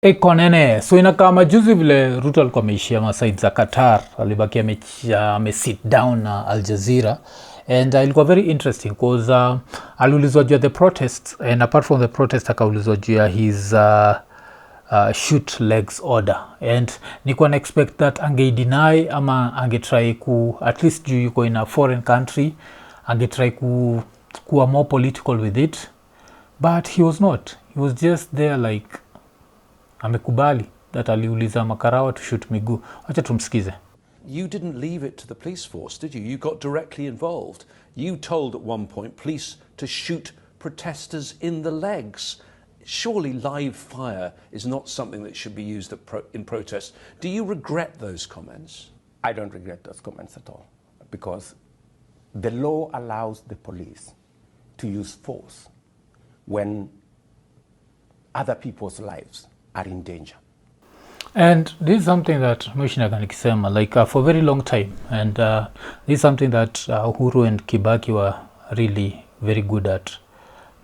Konene, so inakaa majuzi vile Ruto alikuwa ameishia masaid za Qatar, alibaki ame-sit down na Al Jazeera, and ilikuwa very interesting because aliulizwa juu ya the protests, and apart from the protest akaulizwa juu ya his shoot legs order, and nilikuwa na-expect that angeideny ama angetry at least juu yuko in a foreign country, angetry kuwa more political with it, but he was not. He was just there like amekubali that aliuliza makarawa to shoot miguu. Acha tumsikize. You didn't leave it to the police force, did you? You got directly involved. You told at one point police to shoot protesters in the legs. Surely live fire is not something that should be used in protests. Do you regret those comments? I don't regret those comments at all, because the law allows the police to use force when other people's lives are in danger. And this is something that Mheshimiwa nikisema like for a very long time, and this is something that Uhuru and Kibaki were really very good at,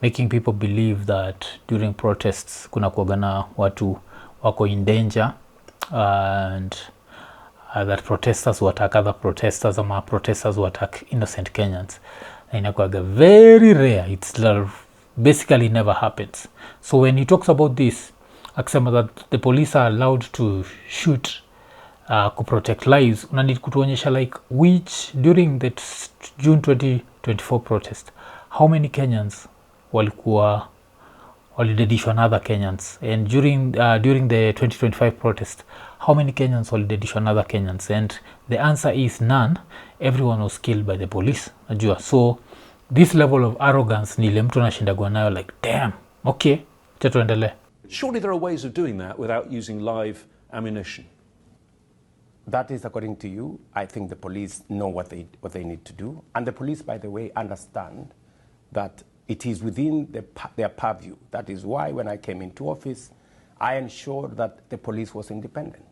making people believe that during protests kuna kuagana watu wako in danger, and that protesters will attack other protesters, ama protesters will attack innocent Kenyans. Na inakuwaga very rare. It's basically never happens. So when he talks about this, akisema that the police are allowed to shoot to protect lives, unanid kutuonyesha like which during the June 2024 protest, how many Kenyans walidedishwa na other Kenyans, and during the 2025 protest, how many Kenyans walidedishwa na other Kenyans? And the answer is none. Everyone was killed by the police, najua. So this level of arrogance ni ile mtu anashindagwa nayo like damn, okay, tuendelee. Surely there are ways of doing that without using live ammunition. That is according to you. I think the police know what they need to do, and the police, by the way, understand that it is within their purview. That is why when I came into office, I ensured that the police was independent.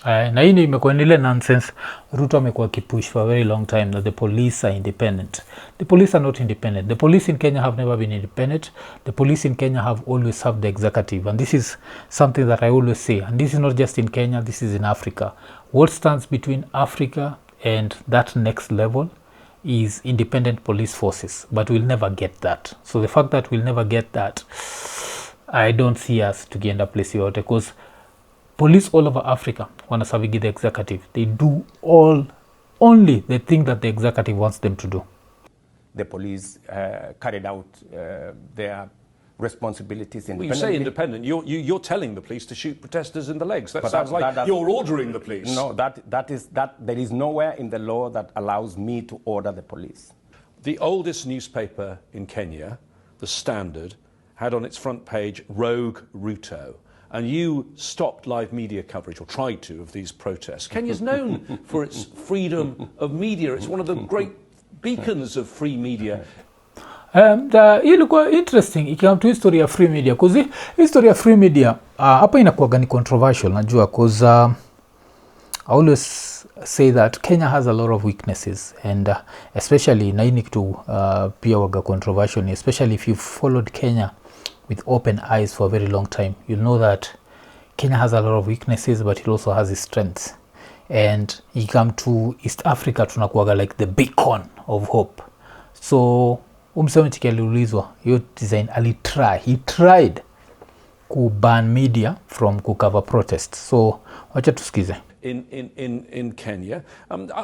Na hii imekuwa ile nonsense Ruto amekuwa akipush for a very long time that the police are independent. The police are not independent. The police in Kenya have never been independent. The police in Kenya have always served the executive, and this is something that I always say, and this is not just in Kenya, this is in Africa. What stands between Africa and that next level is independent police forces, but we'll never get that. So the fact that we'll never get that, I don't see us tukienda place yote, because police all over Africa wanasavigi the executive. They do only the thing that the executive wants them to do. The police carried out their responsibilities independently. Well, you say independent. You're telling the police to shoot protesters in the legs. That sounds like you're ordering the police. No, there is nowhere in the law that allows me to order the police. The oldest newspaper in Kenya, The Standard, had on its front page Rogue Ruto. And you stopped live media coverage, or tried to, of these protests. Kenya's known for its freedom of media. It's one of the great beacons of free media. Ilikuwa interesting ikikam to history ya free media, because history ya free media hapa inakuwa ni controversial, najua, because I always say that Kenya has a lot of weaknesses, and especially na hii ni kitu pia waga controversial, especially if you followed Kenya with open eyes for a very long time, you'll know that Kenya has a lot of weaknesses, but it also has its strengths. And you come to East Africa, tunakuwaga like the beacon of hope. So umseme aliulizwa hiyo design he tried ku ban media from cover protests. So wacha tusikize. In Kenya,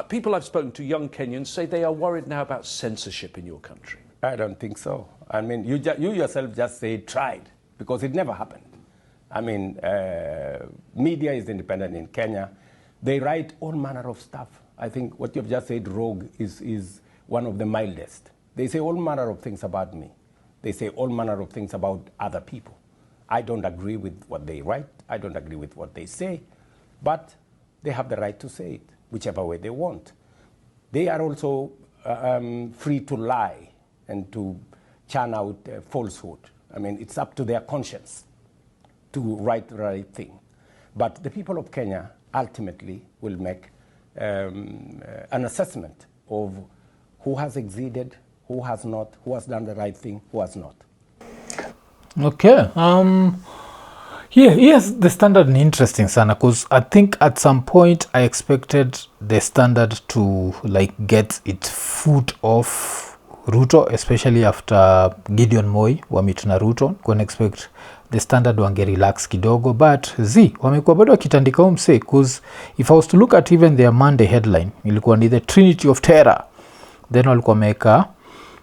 people I've spoken to, young Kenyans, say they are worried now about censorship in your country. I don't think so. I mean, you yourself just say tried, because it never happened. I mean, media is independent in Kenya. They write all manner of stuff. I think what you've just said, rogue, is one of the mildest. They say all manner of things about me. They say all manner of things about other people. I don't agree with what they write. I don't agree with what they say. But they have the right to say it, whichever way they want. They are also free to lie and to churn out falsehood. I mean, it's up to their conscience to write the right thing. But the people of Kenya ultimately will make an assessment of who has exceeded, who has not, who has done the right thing, who has not. Okay. Yes, the Standard ni interesting sana, because I think at some point I expected the Standard to like get its foot off Ruto, especially after Gideon Moi wamit na Ruto. Kuna expect the Standard wange relax kidogo, but wamekuwa bado wakitandika umse, because if I was to look at even their Monday headline, ilikuwa ni the Trinity of Terror. Then walikuwa meka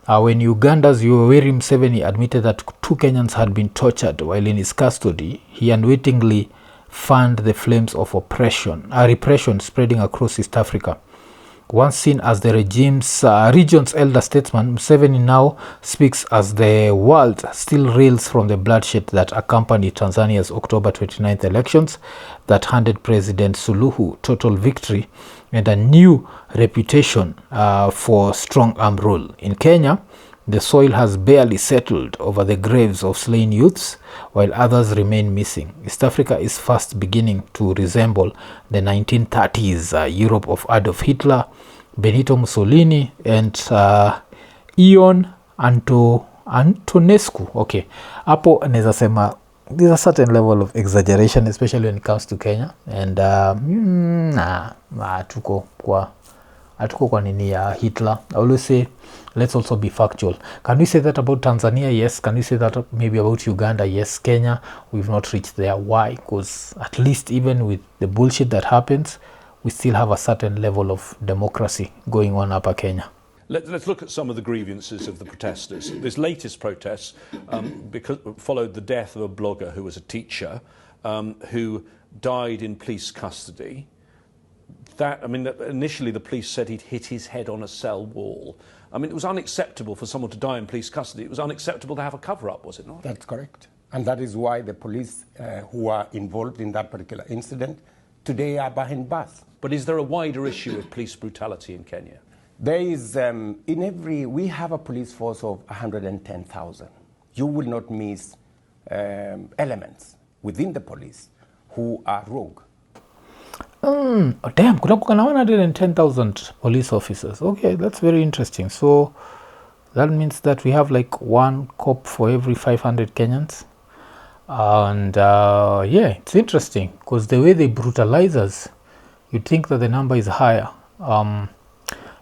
when Uganda's Yoweri Museveni admitted that 2 Kenyans had been tortured while in his custody, he unwittingly fanned the flames of repression spreading across East Africa. Once seen as the region's elder statesman, Museveni now speaks as the world still reels from the bloodshed that accompanied Tanzania's October 29th elections that handed President Suluhu total victory and a new reputation for strong arm rule. In Kenya, the soil has barely settled over the graves of slain youths, while others remain missing. East Africa is fast beginning to resemble the 1930s Europe of Adolf Hitler, Benito Mussolini, and Ion Antonescu. Okay, hapo naweza sema there's a certain level of exaggeration, especially when it comes to Kenya, and hatuko kwa nini ya Hitler. I always say, let's also be factual. Can we say that about Tanzania? Yes. Can we say that maybe about Uganda? Yes. Kenya, we've not reached there. Why? Because at least even with the bullshit that happens, we still have a certain level of democracy going on upper Kenya. Let's look at some of the grievances of the protesters. This latest protest followed the death of a blogger who was a teacher who died in police custody. Initially the police said he'd hit his head on a cell wall. It was unacceptable for someone to die in police custody. It was unacceptable to have a cover-up, was it not? That's correct. And that is why the police who are involved in that particular incident today are behind bars. But is there a wider issue of police brutality in Kenya? There is, we have a police force of 110,000. You will not miss elements within the police who are rogue. Damn, kuna 110,000 police officers. Okay, that's very interesting. So that means that we have like 1 cop for every 500 Kenyans. And it's interesting because the way they brutalize us, you'd think that the number is higher.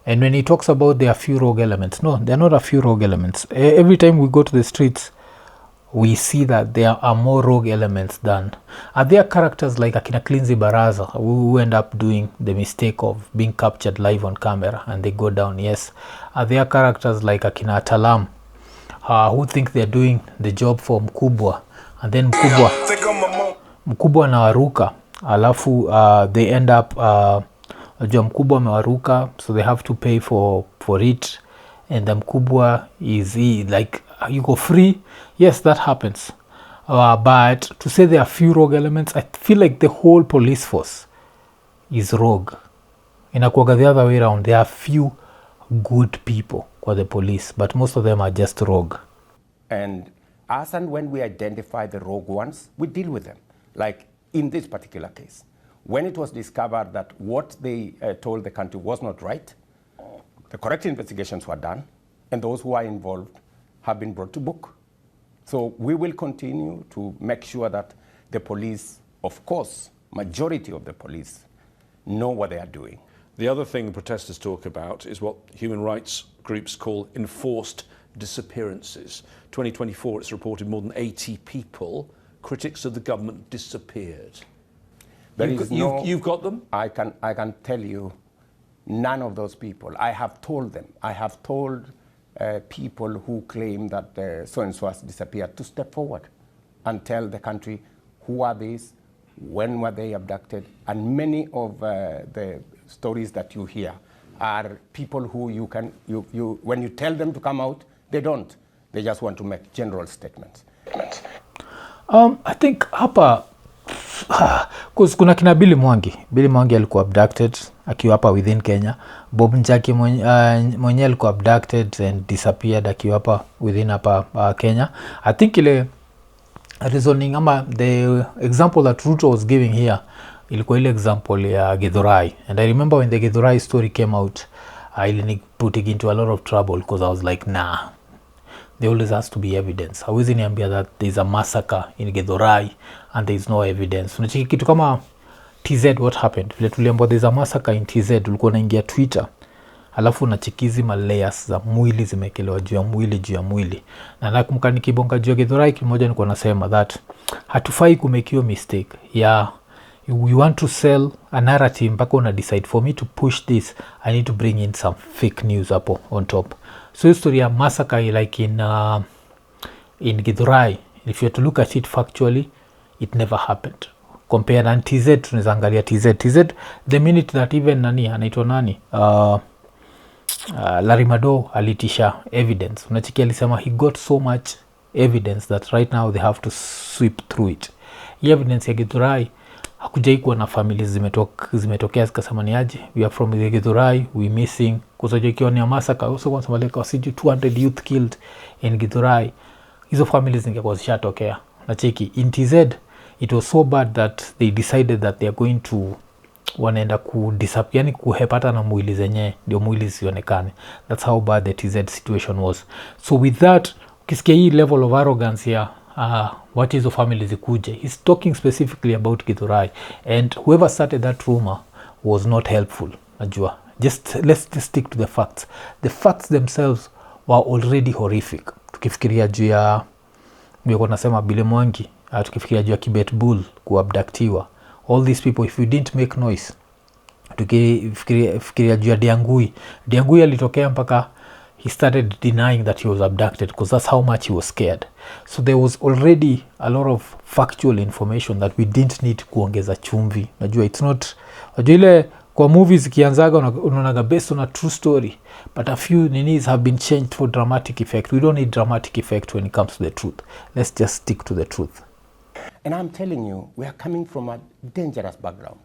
And when he talks about there are few rogue elements, no, there are not a few rogue elements. Every time we go to the streets, we see that there are more rogue elements than... Are there characters like Akina Klinzi Baraza who end up doing the mistake of being captured live on camera and they go down? Yes. Are there characters like Akina Talam who think they're doing the job for Mkubwa, and then Mkubwa na waruka, alafu they end up najua Mkubwa amewaruka, so they have to pay for it, and the Mkubwa is like you go free. Yes, that happens. But to say there are few rogue elements, I feel like the whole police force is rogue. Inakuwaga the other way around. There are few good people for the police, but most of them are just rogue. And as and when we identify the rogue ones, we deal with them. Like in this particular case, when it was discovered that what they told the country was not right, the correct investigations were done, and those who are involved have been brought to book. So we will continue to make sure that the police, of course, majority of the police, know what they are doing. The other thing the protesters talk about is what human rights groups call enforced disappearances. 2024, it's reported more than 80 people, critics of the government, disappeared. You've got them? I can tell you, none of those people. I have told them. I have told people who claim that so-and-so has disappeared to step forward and tell the country who are these, when were they abducted, and many of the stories that you hear are people who when you tell them to come out, they don't. They just want to make general statements. I think hapa cause kuna kina Billy Mwangi alikuwa abducted akiwa hapa within Kenya. Bob Njaki mwenye alikuwa abducted and disappeared akiwa hapa within hapa Kenya. I think ile reasoning ama the example that Ruto was giving here ilikuwa ile example ya Githurai, and I remember when the Githurai story came out, I put it into a lot of trouble because I was like, nah, there always has to be evidence. Hawezi niambia that there's a massacre in Githurai and there's no evidence. Unachiki kitu kama TZ, what happened? Vile tuliambiwa there's a massacre in TZ, ulikuwa unaingia Twitter, alafu unachikizi ma layers za mwili zimekelewa juu ya mwili. Na nakumbuka nikibonga juu ya Githurai kimoja nilikuwa nasema that hatufai kumake mistake ya we want to sell a narrative mpaka una decide for me to push this I need to bring in some fake news hapo on top. So history ya massacre like in Githurai, if you have to look at it factually, it never happened. Compared and TZ, tunaweza angalia TZ the minute that even nani anaitwa nani Larimado alitisha evidence, unachiki alisema he got so much evidence that right now they have to sweep through it. Hii evidence ya Githurai hakujai kuwa na families zimetokea zikasema ni aje, we are from the Githurai, we missing kusoja ikiwa ni a massacre also kwa sababu like 200 youth killed in Githurai, hizo families zingekuwa zishatokea. Nacheki in TZ it was so bad that they decided that they are going to wanaenda yani kuhepata na mwili zenye ndio mwili zionekane. That's how bad the TZ situation was. So with that, ukisikia hii level of arrogance here, what hizo family zikuje, he's talking specifically about Githurai, and whoever started that rumor was not helpful. Najua let's just stick to the facts. The facts themselves were already horrific. Tukifikiria juu ya mimi nasema Bile Mwangi, tukifikiria juu ya Kibet Bull kuabductiwa, all these people, if you didn't make noise. Tukifikiria juu ya Diangui alitokea mpaka he started denying that he was abducted because that's how much he was scared. So there was already a lot of factual information that we didn't need kuongeza chumvi. Najua it's not, najua ile kwa movies kianzaga unaonaga based on a true story, but a few ninis have been changed for dramatic effect. We don't need dramatic effect when it comes to the truth. Let's just stick to the truth. And I'm telling you, we are coming from a dangerous background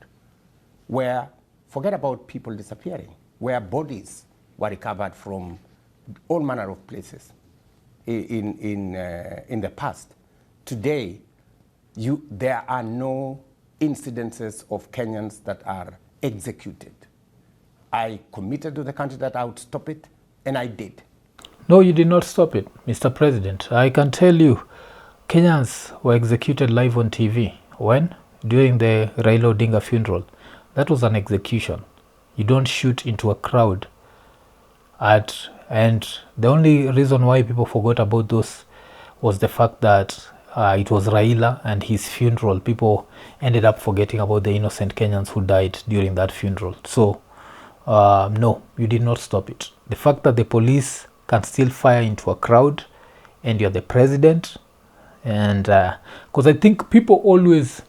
where, forget about people disappearing, where bodies were recovered from all manner of places in the past. Today, there are no incidences of Kenyans that are executed. I committed to the country that I would stop it, and I did. No, you did not stop it, Mr. President. I can tell you, Kenyans were executed live on TV. When? During the Raila Odinga funeral. That was an execution. You don't shoot into a crowd. And the only reason why people forgot about those was the fact that it was Raila and his funeral. People ended up forgetting about the innocent Kenyans who died during that funeral. So, no, you did not stop it. The fact that the police can still fire into a crowd and you're the president, and because I think people always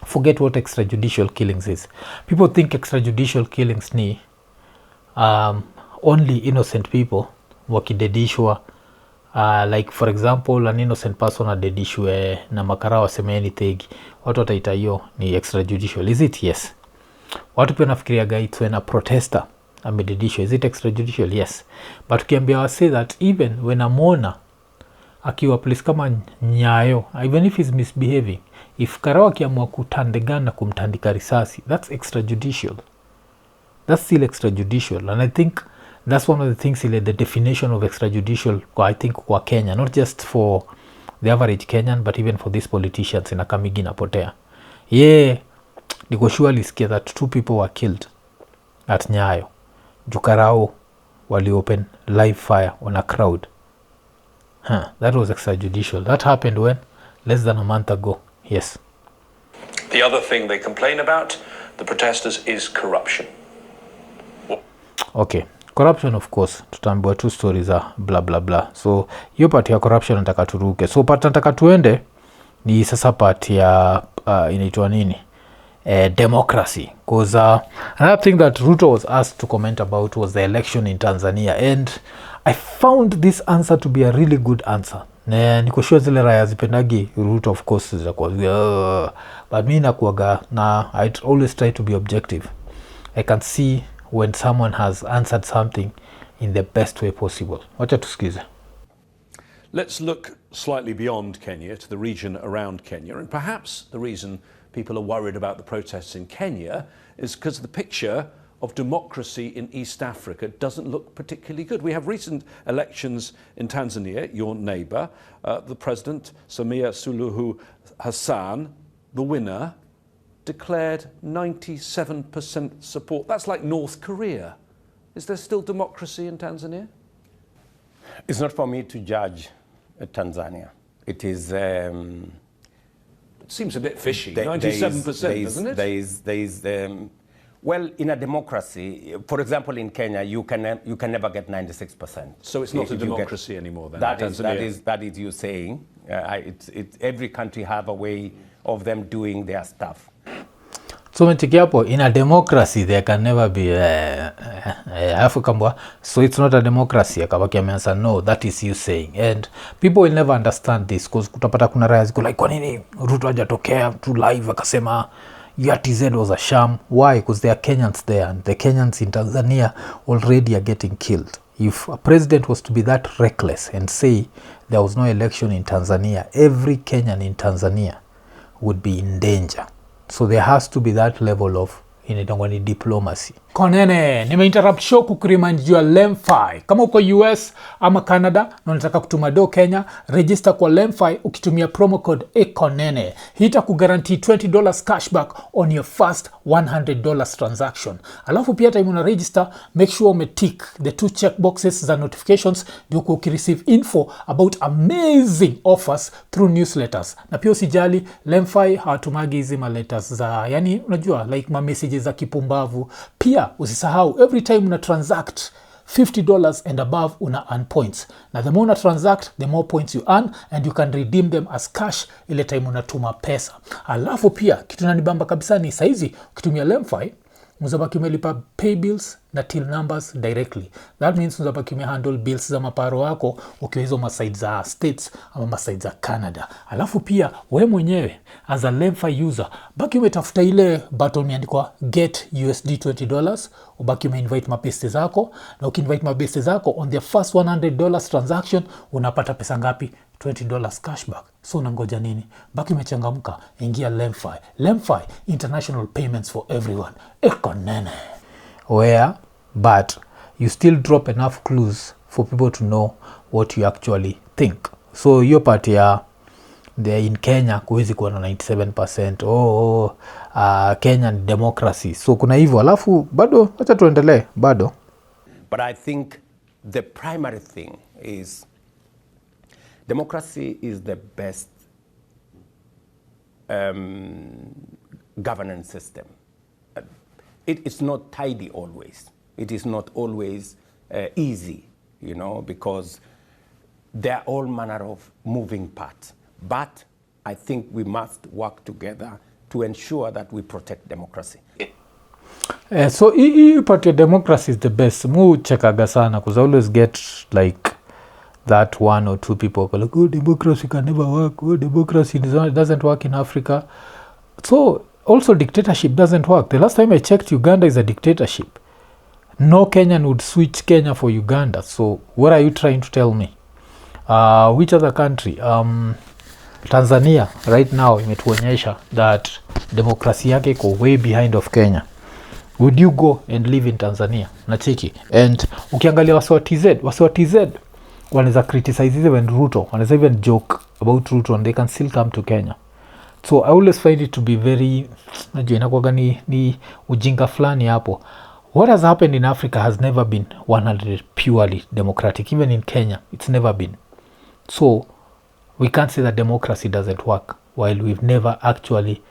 forget what extrajudicial killings is. People think extrajudicial killings ni only innocent people wakidedishwa, like for example an innocent person adedishwe na makara waseme anything, watu wataita hiyo ni extrajudicial. Is it? Yes. Watu pia nafikiriaga it's when a protester amededishwa. Is it extrajudicial? Yes. But ukiambia wase that even when a mourner akiwa place kama Nyayo, even if he's misbehaving, if Karao akiamua kutandegana na kumtandika risasi, that's extrajudicial. That's still extrajudicial. And I think that's one of the things, the definition of extrajudicial, I think, kwa Kenya, not just for the average Kenyan, but even for these politicians in Akamigi na Potea. Yeah, niko surely scared that 2 people were killed at Nyayo. Jukarao wali open live fire on a crowd. That was extrajudicial. That happened when? Less than a month ago. Yes. The other thing they complain about, the protesters, is corruption. Okay. Corruption, of course, tutaambiwa 2 stories za blah blah blah. So hiyo part ya corruption nataka turuke. So part nataka tuende ni sasa part ya inaitwa nini? Democracy. Because another thing that Ruto was asked to comment about was the election in Tanzania, and I found this answer to be a really good answer. Niko sure zile raya zipendagi Ruto, of course, but mi nakuaga na I always try to be objective. I can see when someone has answered something in the best way possible. Wacha tusikize. Let's look slightly beyond Kenya to the region around Kenya, and perhaps the reason people are worried about the protests in Kenya is because the picture of democracy in East Africa doesn't look particularly good. We have recent elections in Tanzania, your neighbour. The President, Samia Suluhu Hassan, the winner, declared 97% support. That's like North Korea. Is there still democracy in Tanzania? It's not for me to judge Tanzania. It is... It seems a bit fishy, 97%, doesn't it? Well, in a democracy, for example, in Kenya, you can never get 96%. So it's not a democracy anymore then, Tanzania? That is you saying. Every country have a way of them doing their stuff. So hapo, in a democracy there can never be so it's not a democracy. No, that is you saying, and people will never understand this because kutapata kuna raya ziko like, kwa nini Ruto hajatokea tu live akasema UTZ was a sham? Why? Because there are Kenyans there, and the Kenyans in Tanzania already are getting killed. If a president was to be that reckless and say there was no election in Tanzania, every Kenyan in Tanzania would be in danger. So there has to be that level of diplomacy. Konene, nimeinterrupt show kukuremind juu ya Lemfi. Kama uko US ama Canada na unataka kutuma do Kenya, register kwa Lemfi ukitumia promo code EKONENE. Hii itakuguarantee $20 cashback on your first $100 transaction. Alafu pia time una register, make sure umetick the 2 checkboxes za notifications ndio ukireceive info about amazing offers through newsletters. Na pia usijali, Lemfi hawatumagi hizi letters za, yani unajua like messages za kipumbavu. Pia usisahau, every time una transact $50 and above una earn points. Na the more una transact, the more points you earn, and you can redeem them as cash ile time unatuma pesa. Alafu pia kitu nanibamba kabisa ni saizi ukitumia Lemfi mzabaki umelipa pay bills na till numbers directly. That means mzabaki handle bills za maparo wako ukiwa hizo maside za States ama maside za Canada. Alafu pia we mwenyewe as a Lemfi user baki umetafuta ile button imeandikwa get USD $20, ubaki umeinvite mabeste zako, na ukiinvite mabeste zako on the first $100 transaction unapata pesa ngapi? $20 cashback. So unangoja nini? Baki umechangamka, ingia Lemfi. Lemfi, international payments for everyone. EKONENE. Where, but you still drop enough clues for people to know what you actually think. So hiyo part ya the in Kenya kuwezi kuwa na 97%. Kenyan democracy. So kuna hivyo, alafu bado acha tuendelee bado. But I think the primary thing is democracy is the best governance system. It's not tidy always. It is not always easy, you know, because there are all manner of moving parts. But I think we must work together to ensure that we protect democracy. So hii part ya democracy is the best. Mu chekaga sana because I always get like that 1 or 2 people like, oh, democracy can never work. Oh, democracy doesn't work in Africa. So also dictatorship doesn't work. The last time I checked, Uganda is a dictatorship. No Kenyan would switch Kenya for Uganda. So what are you trying to tell me? Which other country? Tanzania right now imetuonyesha that democracy yake iko way behind of Kenya. Would you go and live in Tanzania? Nacheki. And ukiangalia wasiwa TZ wanaweza criticize even Ruto, wanaweza even joke about Ruto, and they can still come to Kenya. So I always find it to be very, najua inakuwaga ni ujinga fulani hapo. What has happened in Africa has never been 100% purely democratic. Even in Kenya, it's never been. So we can't say that democracy doesn't work while we've never actually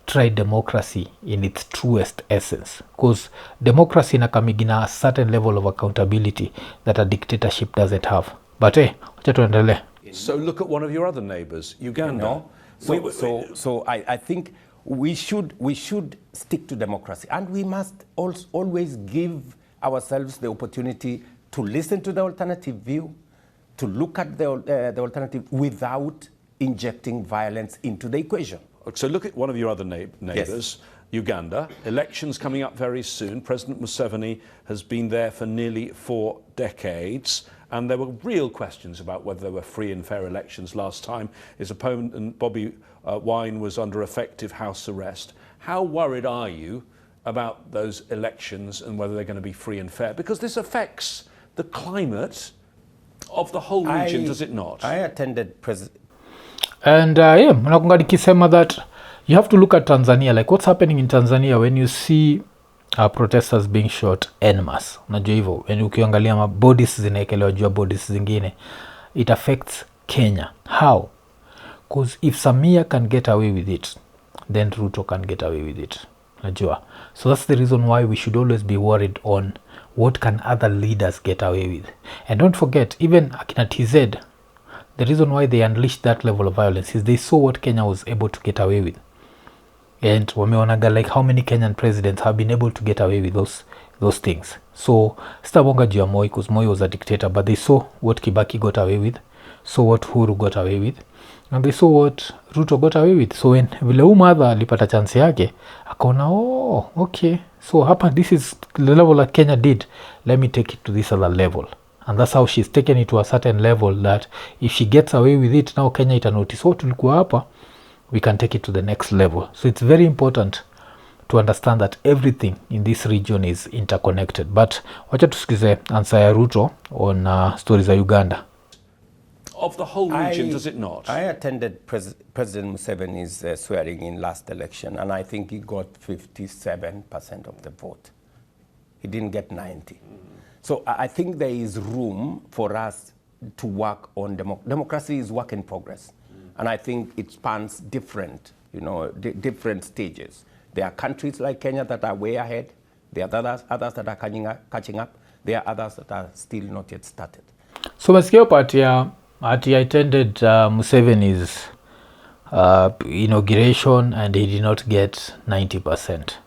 tried democracy in its truest essence. Because democracy inakamigina a certain level of accountability that a dictatorship doesn't have. But wacha tuendelee. So look at one of your other neighbours, Uganda. So I think we should stick to democracy, and we must always give ourselves the opportunity to listen to the alternative view, to look at the alternative without injecting violence into the equation. So look at one of your other neighbours, yes. Uganda. Elections coming up very soon. President Museveni has been there for nearly 4 decades. And there were real questions about whether there were free and fair elections last time. His opponent, Bobi Wine, was under effective house arrest. How worried are you about those elections and whether they're going to be free and fair? Because this affects the climate of the whole region, does it not? I attended And nakunga nikisema that you have to look at Tanzania, like what's happening in Tanzania when you see protesters being shot en masse. Unajua hivyo, when ukiangalia bodies zinaekelewa juu bodies zingine, it affects Kenya. How? Because if Samia can get away with it, then Ruto can get away with it. Unajua. So that's the reason why we should always be worried on what can other leaders get away with. And don't forget, even akina TZ, the reason why they unleashed that level of violence is they saw what Kenya was able to get away with. And wameonaga like how many Kenyan presidents have been able to get away with those things. So sitabonga juu ya Moi, because Moi was a dictator, but they saw what Kibaki got away with, saw what Uhuru got away with, and they saw what Ruto got away with. So when vile mother alipata chance yake, akaona okay, so hapa this is the level that Kenya did, let me take it to this other level. And that's how she's taken it to a certain level that if she gets away with it, now Kenya ita notice, tulikuwa hapa, we can take it to the next level. So it's very important to understand that everything in this region is interconnected. But wacha tusikize answer ya Ruto on stories of Uganda. Of the whole region, does it not? I attended President Museveni's swearing in last election, and I think he got 57% of the vote. He didn't get 90. So I think there is room for us to work on democracy is work in progress. And I think it spans different, different stages. There are countries like Kenya that are way ahead. There are others that are catching up. There are others that are still not yet started. So masikio party I attended Museveni's inauguration, and he did not get 90%.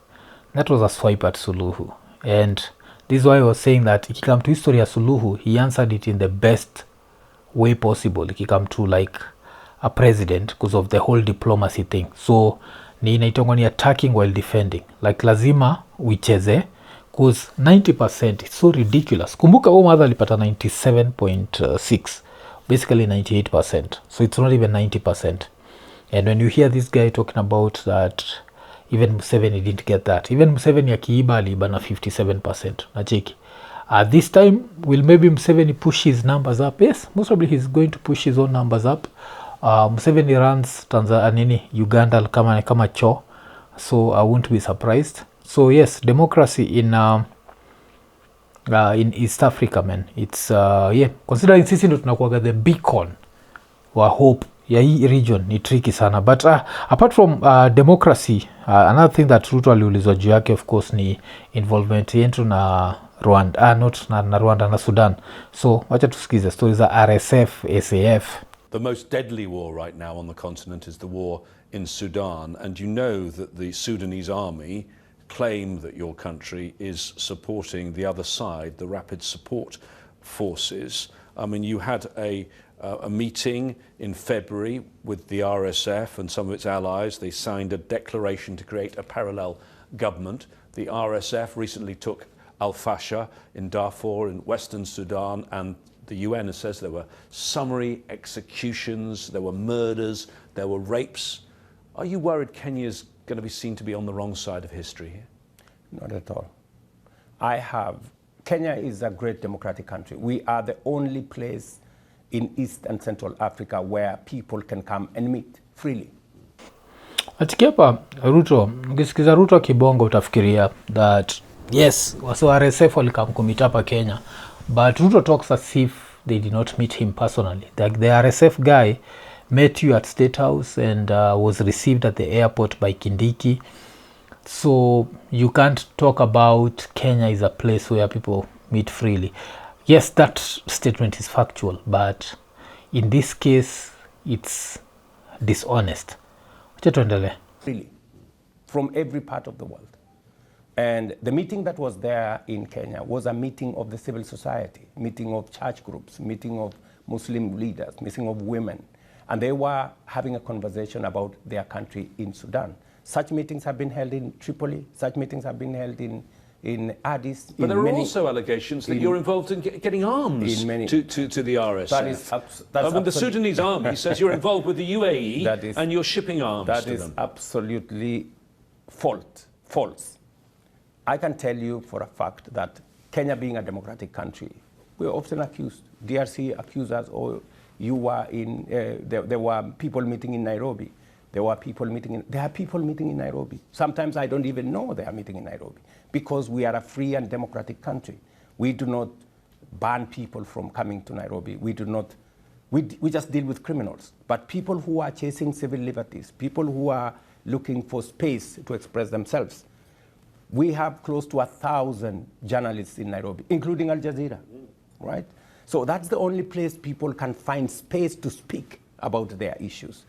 That was a swipe at Suluhu. And this is why I was saying that if you come to history of Suluhu, he answered it in the best way possible. If you come to like a president, because of the whole diplomacy thing. So ni inaitangwa ni attacking while defending. Like lazima uicheze, because 90% is so ridiculous. Kumbuka mother alipata 97.6, basically 98%. So it's not even 90%. And when you hear this guy talking about that even Museveni didn't get that, even Museveni akiiba aliiba na 57%. Nacheki. This time, will maybe Museveni push his numbers up? Yes, most probably he's going to push his own numbers up. Museveni runs Tanzania, Uganda kama choo, so I won't be surprised. So yes, democracy in East Africa, man, it's considering sisi ndo tunakuwaga the beacon wa hope ya hii region, ni tricky sana. But apart from democracy, another thing that Ruto aliulizwa juu yake, of course, ni involvement yetu na Rwanda, not na Rwanda na Sudan. So wacha tusikize stories za RSF, SAF. The most deadly war right now on the continent is the war in Sudan, and you know that the Sudanese army claim that your country is supporting the other side, the rapid support forces. I mean, you had a meeting in February with the RSF and some of its allies. They signed a declaration to create a parallel government. The RSF recently took Al-Fasher in Darfur in Western Sudan, and the UN says there were summary executions, there were murders, there were rapes. Are you worried Kenya's going to be seen to be on the wrong side of history here? Not at all. Kenya is a great democratic country. We are the only place in East and Central Africa where people can come and meet freely. Atikiapa Ruto, ukisikiza Ruto kibongo utafikiria that yes, so RSF walikam kumit hapa Kenya, but Ruto talks as if they did not meet him personally. The RSF guy met you at State House and was received at the airport by Kindiki. So you can't talk about Kenya is a place where people meet freely. Yes, that statement is factual, but in this case, it's dishonest. Really, from every part of the world. And the meeting that was there in Kenya was a meeting of the civil society, meeting of church groups, meeting of Muslim leaders, meeting of women. And they were having a conversation about their country in Sudan. Such meetings have been held in Tripoli, such meetings have been held in Addis. But there are also allegations that you're involved in getting arms to the RSF. The Sudanese army says you're involved with the UAE and you're shipping arms to them. That is absolutely false. I can tell you for a fact that Kenya being a democratic country, we're often accused. DRC accused us, oh, you were in, there were people meeting in Nairobi. There are people meeting in Nairobi. Sometimes I don't even know they are meeting in Nairobi because we are a free and democratic country. We do not ban people from coming to Nairobi. We just deal with criminals. But people who are chasing civil liberties, people who are looking for space to express themselves, we have close to 1,000 journalists in Nairobi, including Al Jazeera, right? So that's the only place people can find space to speak about their issues.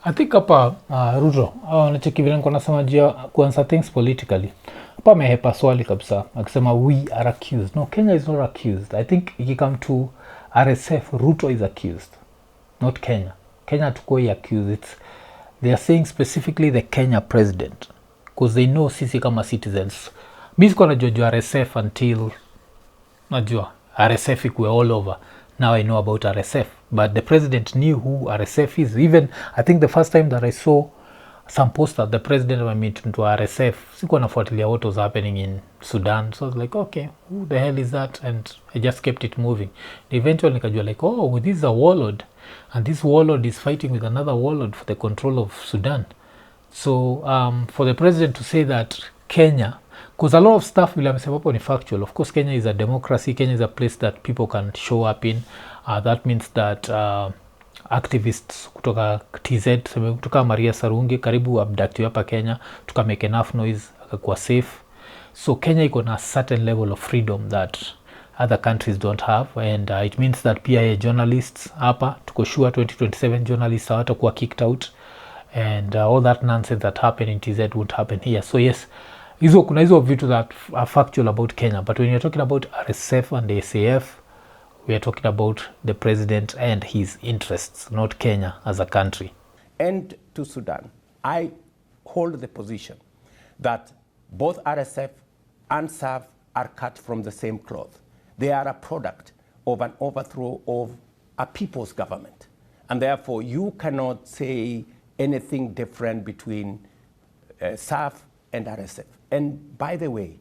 I think hapa Ruto anacheki vile niko nasema jia kuansa things politically. Hapa amehepa swali kabisa akisema we are accused. No, Kenya is not accused. I think if you come to RSF, Ruto is accused, not Kenya. Kenya tukoi accused. They are saying specifically the Kenya president because they know sisi kama citizens. Mimi siko najua RSF until najua RSF ikuwe all over. Now I know about RSF, but the president knew who RSF is. Even I think the first time that I saw some poster, the president went meet to RSF, sikuwa nafuatilia what was happening in Sudan. So I was like, okay, who the hell is that? And I just kept it moving. Eventually nikajua like, oh, this is a warlord, and this warlord is fighting with another warlord for the control of Sudan. So for the president to say that Kenya, because a lot of stuff will amesema hapo ni factual. Of course, Kenya is a democracy. Kenya is a place that people can show up in. That means that activists kutoka TZ, kutoka Maria Sarungi, karibu abductiwa hapa Kenya, tuka make enough noise, akakuwa safe. So Kenya iko na certain level of freedom that other countries don't have, and it means that PIA journalists hapa, tuko sure 2027 journalists hawatakuwa kicked out, and all that nonsense that happened in TZ won't happen here. So yes, kuna hizo vitu that are factual about Kenya, but when you're talking about RSF and the SAF, we are talking about the president and his interests, not Kenya as a country. And to Sudan, I hold the position that both RSF and SAF are cut from the same cloth. They are a product of an overthrow of a people's government. And therefore, you cannot say anything different between SAF and RSF. And by the way,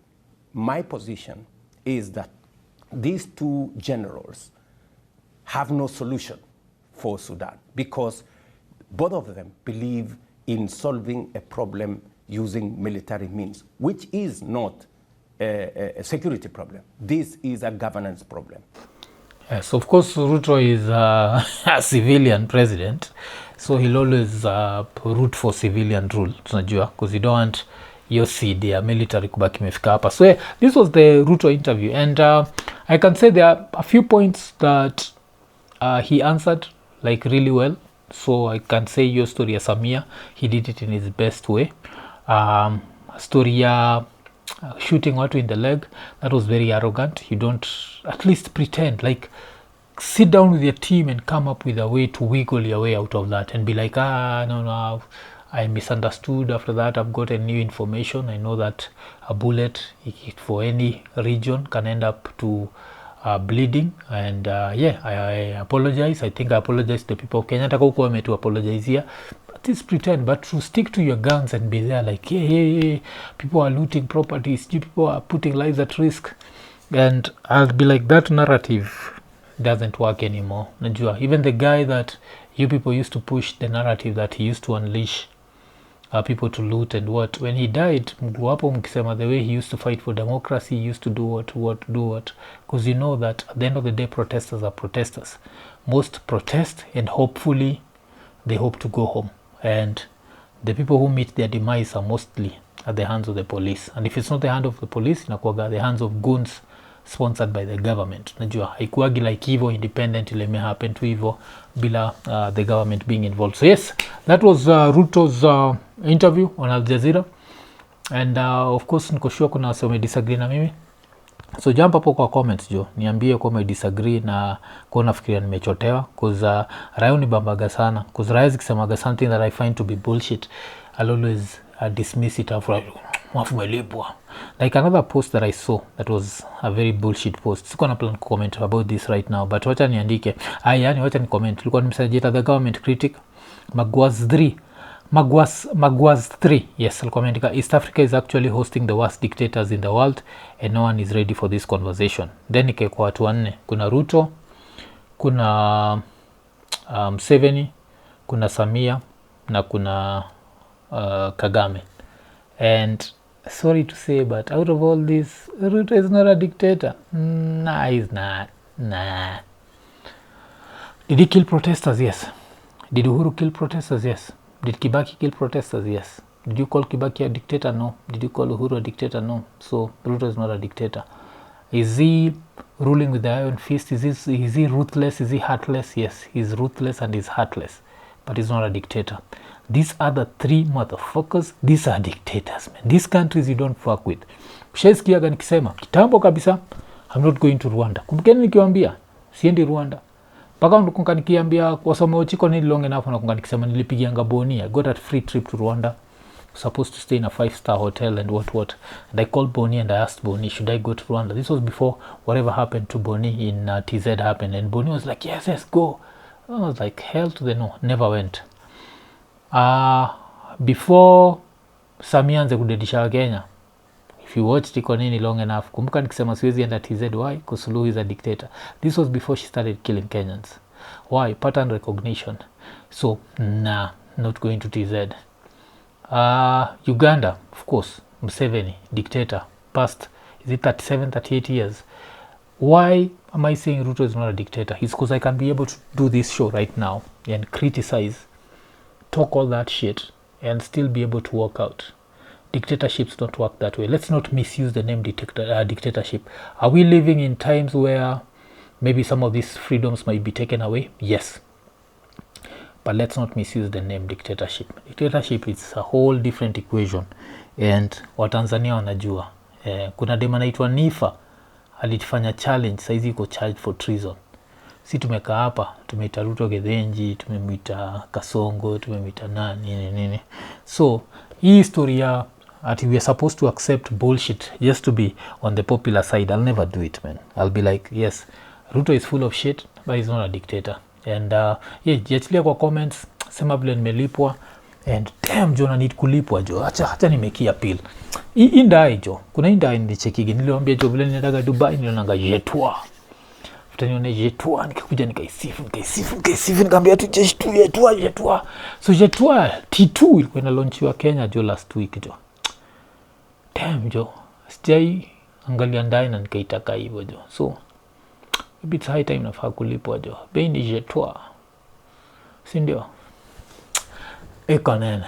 my position is that these two generals have no solution for Sudan because both of them believe in solving a problem using military means, which is not a security problem. This is a governance problem. Yes, of course, Ruto is a civilian president, so he'll always root for civilian rule, because you don't want your seed, their military kubaki mefika hapa. So yeah, this was the Ruto interview, and I can say there are a few points that he answered like really well. So I can say your story ya Samia, he did it in his best way. Story ya shooting watu in the leg, that was very arrogant. You don't at least pretend, like sit down with your team and come up with a way to wiggle your way out of that and be like, no, I misunderstood. After that, I've got a new information. I know that a bullet for any region can end up to bleeding, and yeah, I apologize. I think I apologize to the people of Kenya. Nataka huko to apologize here. But it's pretend, but to stick to your guns and be there like, hey, people are looting properties, people are putting lives at risk, and I'll be like, that narrative doesn't work anymore. Najua, even the guy that you people used to push the narrative that he used to unleash people to loot and what, when he died, mguwapo mkisema the way he used to fight for democracy, he used to do what, because you know that at the end of the day, protesters are protesters. Most protest and hopefully they hope to go home, and the people who meet their demise are mostly at the hands of the police, and if it's not the hand of the police, inakuwaga the hands of goons sponsored by the government. Najua haikuagi like hivyo independent, ile may happen to hivyo bila the government being involved. So yes, that was Ruto's interview on Al Jazeera, and of course niko sure kuna wase wame disagree na mimi, so jump hapo kwa comments jo, niambie kama disagree na kwa nafikiria nimechotewa, cause Rayo ni bambaga sana, cause Rayo zikisemaga something that I find to be bullshit, I'll always dismiss it after mafumelipwa. Like another post that I saw that was a very bullshit post. Siko na plan comment about this right now, but wacha niandike. Yani wacha ni comment. Tulikuwa nimesajita the government critic Magwas 3 Magwas 3, yes, alikuwa ameandika East Africa is actually hosting the worst dictators in the world and no one is ready for this conversation. Then ikaekwa watu wanne, kuna Ruto, kuna Museveni, kuna Samia na kuna Kagame. And sorry to say, but out of all this, Ruto is not a dictator. Nah, he's not. Nah. Did he kill protesters? Yes. Did Uhuru kill protesters? Yes. Did Kibaki kill protesters? Yes. Did you call Kibaki a dictator? No. Did you call Uhuru a dictator? No. So Ruto is not a dictator. Is he ruling with the iron fist? Is he ruthless? Is he heartless? Yes, he's ruthless and he's heartless, but he's not a dictator. These other three motherfuckers, these are dictators, man. These countries you don't fuck with. Shaisikiaga nikisema kitambo kabisa, I'm not going to Rwanda. Kumbukeni nikiwaambia siendi Rwanda. Paka ndukunga nikiambia kwa somo chiko ni long enough na kunga nikisema nilipigianga Boni. I got a free trip to Rwanda. Supposed to stay in a 5-star hotel and what. And I called Boni and I asked Boni, should I go to Rwanda? This was before whatever happened to Boni in TZ happened. And Boni was like, yes, go. I was like, hell to the no. Never went. Before Samia anze kudedisha Kenya, if you watched iko nini long enough, kumbuka nikisema siwezi enda TZ. Why? Because Suluhu is a dictator. This was before she started killing Kenyans. Why? Pattern recognition. So, nah, not going to TZ. Uganda, of course, Museveni, dictator, past, is it 37, 38 years. Why am I saying Ruto is not a dictator? It's because I can be able to do this show right now and criticize, talk all that shit, and still be able to work out. Dictatorships don't work that way. Let's not misuse the name dictatorship. Are we living in times where maybe some of these freedoms might be taken away? Yes. But let's not misuse the name dictatorship. Dictatorship is a whole different equation. And Watanzania wanajua. Kuna dema naitwa Nifa. Alitifanya challenge. Saizi iko charged for treason. Si tumeka hapa. Tumeita Ruto Gedhenji. Tumemita Kasongo. Tumemita nini. So, hii historia that we are supposed to accept bullshit just to be on the popular side. I'll never do it, man. I'll be like, yes, Ruto is full of shit, but he's not a dictator. And jiachilia kwa comments, sema vile nimelipwa, and damn jo na need kulipwa jo, acha nimekia appeal. Indai jo, kuna indai nilichekigi, niliwaambia jo vile ninataka Dubai, nilionanga jetwa. Futanione jetwa, nikakuja nikaisifu, nikamwambia tu jetwa. So jetwa T2 ilikuwa inalaunchiwa Kenya jo last week jo. Damn jo, sijai angalia ndai na nikaitaka hivyo jo. So maybe it's high time nafaa kulipwa jo. Bei ni jetwa. Si ndio? Eko nene.